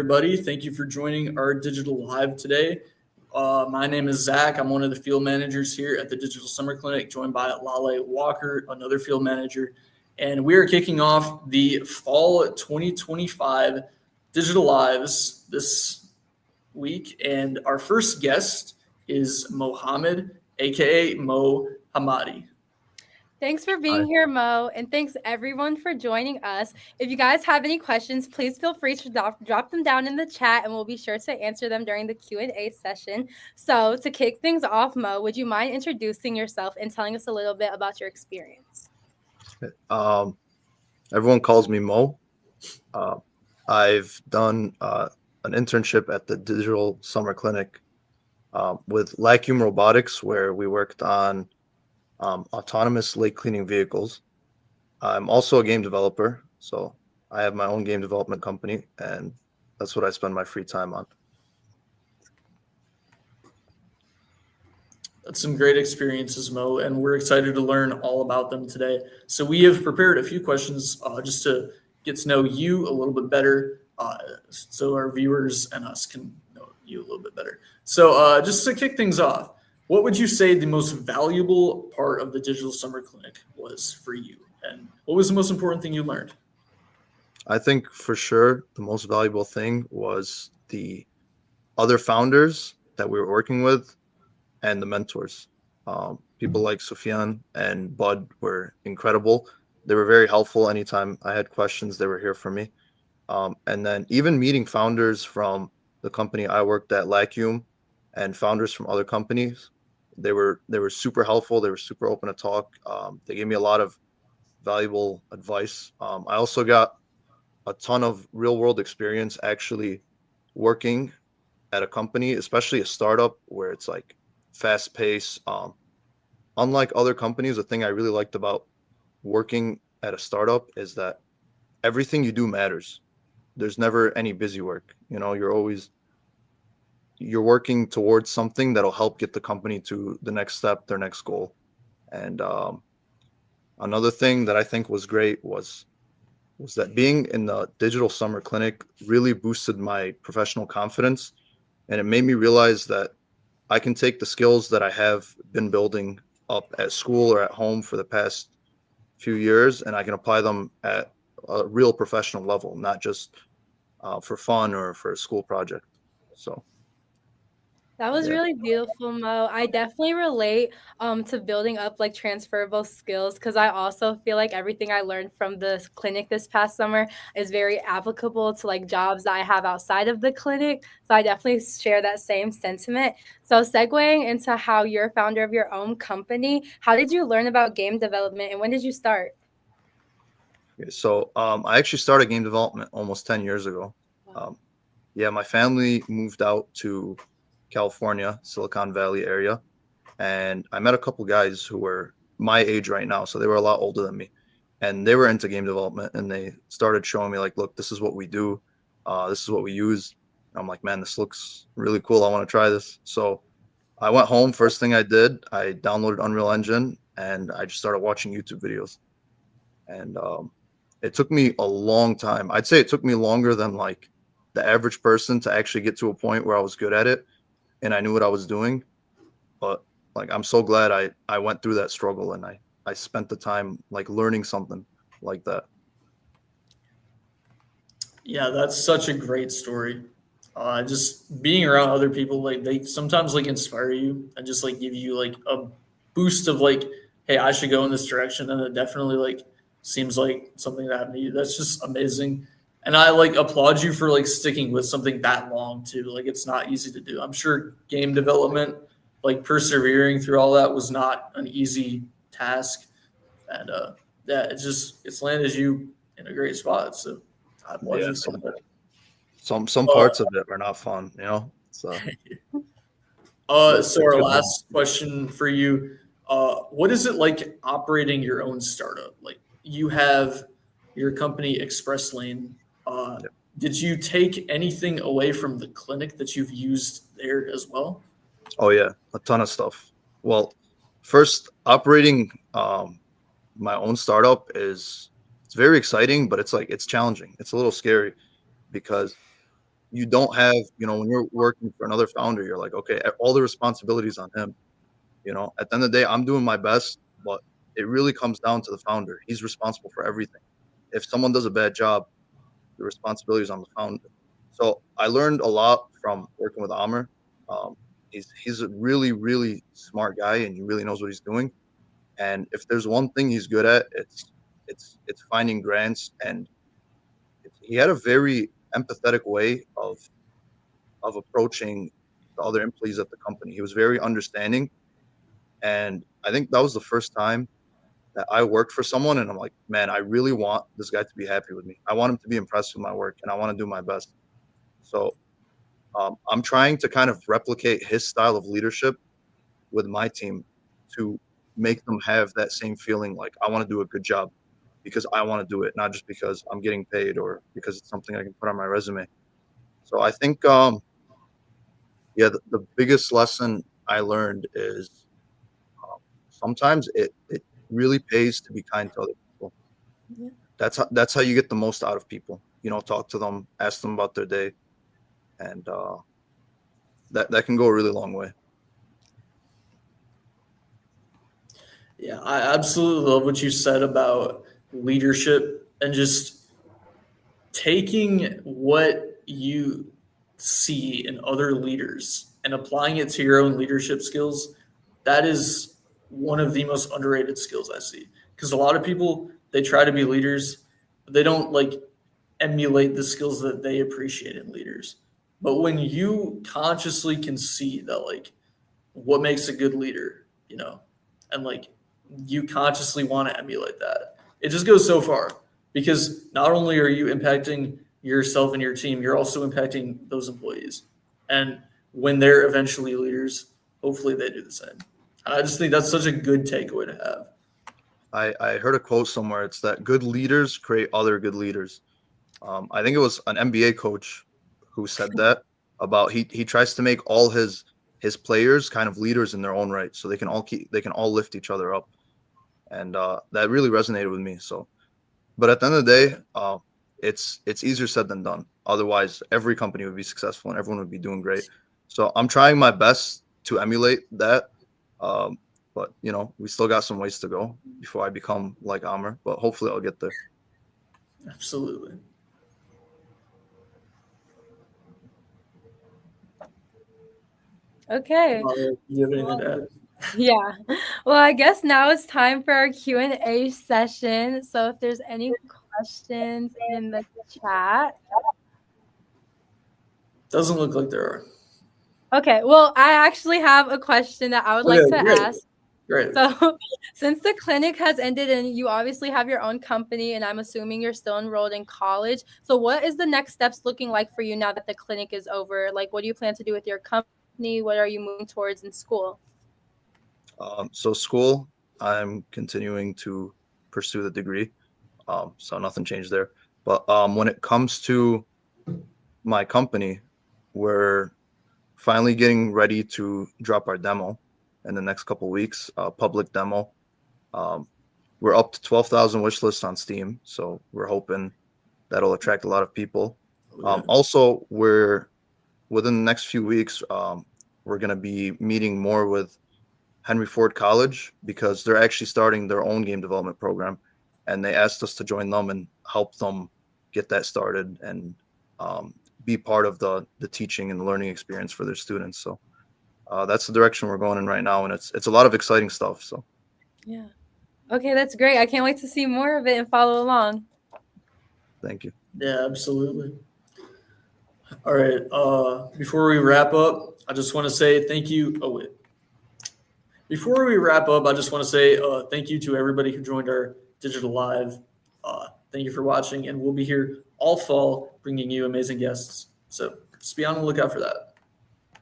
everybody. Thank you for joining our digital live today. My name is Zach. I'm one of the field managers here at the Digital Summer Clinic, joined by Lale Walker, another field manager. And we are kicking off the fall 2025 digital lives this week. And our first guest is Moe Hamade, aka Moe Hamade. Thanks for being here, Mo, and thanks everyone for joining us. If you guys have any questions, please feel free to drop them down in the chat, and we'll be sure to answer them during the Q&A session. So to kick things off, Mo, would you mind introducing yourself and telling us a little bit about your experience? Everyone calls me Mo. I've done an internship at the Digital Summer Clinic with Vacuum Robotics, where we worked on autonomous lake cleaning vehicles. I'm also a game developer, so I have my own game development company, and that's what I spend my free time on. That's some great experiences, Mo, and we're excited to learn all about them today. So we have prepared a few questions just to get to know you a little bit better, so our viewers and us can know you a little bit better. So just to kick things off, what would you say the most valuable part of the Digital Summer Clinic was for you? And what was the most important thing you learned? I think for sure the most valuable thing was the other founders that we were working with and the mentors. People like Sufyan and Bud were incredible. They were very helpful. Anytime I had questions, they were here for me. And then even meeting founders from the company I worked at, Vacuum, and founders from other companies, they were super helpful. They were super open to talk. They gave me a lot of valuable advice. I also got a ton of real world experience actually working at a company, especially a startup where it's like fast paced. Unlike other companies, the thing I really liked about working at a startup is that everything you do matters. There's never any busy work. You know, you're working towards something that'll help get the company to the next step, their next goal. And another thing that I think was great was that being in the Digital Summer Clinic really boosted my professional confidence, and it made me realize that I can take the skills that I have been building up at school or at home for the past few years, and I can apply them at a real professional level, not just for fun or for a school project. So That was really beautiful, Mo. I definitely relate to building up like transferable skills because I also feel like everything I learned from the clinic this past summer is very applicable to like jobs that I have outside of the clinic. So I definitely share that same sentiment. So segueing into how you're a founder of your own company, how did you learn about game development and when did you start? So I actually started game development almost 10 years ago. My family moved out to California, Silicon Valley area, and I met a couple guys who were my age right now, so they were a lot older than me, and they were into game development, and they started showing me like, look, this is what we do, this is what we use. I'm like, man, this looks really cool. I want to try this. So I went home. First thing I did, I downloaded Unreal Engine, and I just started watching YouTube videos. And it took me a long time. I'd say it took me longer than like the average person to actually get to a point where I was good at it and I knew what I was doing. But like, I'm so glad I went through that struggle and I spent the time like learning something like that. Yeah, that's such a great story. Just being around other people, like they sometimes like inspire you and just like give you like a boost of like, hey, I should go in this direction. And it definitely like seems like something that happened to you. That's just amazing. And I like applaud you for like sticking with something that long too. Like it's not easy to do. I'm sure game development, like persevering through all that was not an easy task. And it's landed you in a great spot. So I applaud you for that. Some parts of it were not fun, you know. So so our last question for you, what is it like operating your own startup? Like you have your company Express Lane. Did you take anything away from the clinic that you've used there as well? Oh yeah, a ton of stuff. Well, first operating my own startup it's very exciting, but it's challenging. It's a little scary because you don't have, when you're working for another founder, you're like, okay, all the responsibilities on him. At the end of the day, I'm doing my best, but it really comes down to the founder. He's responsible for everything. If someone does a bad job, the responsibility is on the founder. So I learned a lot from working with Amr. Um, he's a really, really smart guy, and he really knows what he's doing. And if there's one thing he's good at, it's finding grants, and he had a very empathetic way of approaching the other employees at the company. He was very understanding, and I think that was the first time that I worked for someone, and I'm like, man, I really want this guy to be happy with me. I want him to be impressed with my work, and I want to do my best. So I'm trying to kind of replicate his style of leadership with my team to make them have that same feeling, like I want to do a good job because I want to do it, not just because I'm getting paid or because it's something I can put on my resume. So I think, yeah, the biggest lesson I learned is sometimes it really pays to be kind to other people. Yeah. That's how you get the most out of people. Talk to them, ask them about their day, and that can go a really long way. Yeah, I absolutely love what you said about leadership and just taking what you see in other leaders and applying it to your own leadership skills. That is one of the most underrated skills I see, because a lot of people, they try to be leaders, but they don't like emulate the skills that they appreciate in leaders. But when you consciously can see that, like, what makes a good leader, and like you consciously want to emulate that, it just goes so far, because not only are you impacting yourself and your team, you're also impacting those employees. And when they're eventually leaders, hopefully they do the same. And I just think that's such a good takeaway to have. I heard a quote somewhere. It's that good leaders create other good leaders. I think it was an NBA coach who said that about he tries to make all his players kind of leaders in their own right, so they can all lift each other up, and that really resonated with me. So, but at the end of the day, it's easier said than done. Otherwise, every company would be successful and everyone would be doing great. So I'm trying my best to emulate that. Um, but we still got some ways to go before I become like Amr. But hopefully, I'll get there. Absolutely. Okay. Do you have anything to add? Yeah. Well, I guess now it's time for our Q&A session. So if there's any questions in the chat. Doesn't look like there are. Okay. Well, I actually have a question that I would like to Great. ask. Great. So since the clinic has ended and you obviously have your own company, and I'm assuming you're still enrolled in college. So what is the next steps looking like for you now that the clinic is over? Like, what do you plan to do with your company? What are you moving towards in school? So school, I'm continuing to pursue the degree. So nothing changed there. But when it comes to my company, we're finally getting ready to drop our demo in the next couple weeks, public demo. We're up to 12,000 wish lists on Steam, so we're hoping that'll attract a lot of people. Also, we're within the next few weeks, we're going to be meeting more with Henry Ford College because they're actually starting their own game development program, and they asked us to join them and help them get that started and be part of the teaching and the learning experience for their students. So that's the direction we're going in right now, and it's a lot of exciting stuff. So yeah. Okay, that's great. I can't wait to see more of it and follow along. thank you. Yeah, absolutely. All right. Before we wrap up, I just want to say thank you. Oh, wait. Before we wrap up, I just want to say thank you to everybody who joined our digital live. Thank you for watching, and we'll be here all fall bringing you amazing guests. So just be on the lookout for that.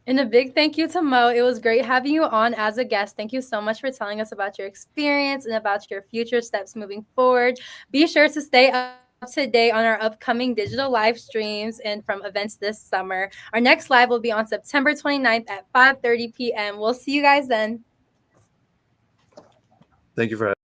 And a big thank you to Moe. It was great having you on as a guest. Thank you so much for telling us about your experience and about your future steps moving forward. Be sure to stay up to date on our upcoming digital live streams and from events this summer. Our next live will be on September 29th at 5:30 p.m. We'll see you guys then. Thank you for having me.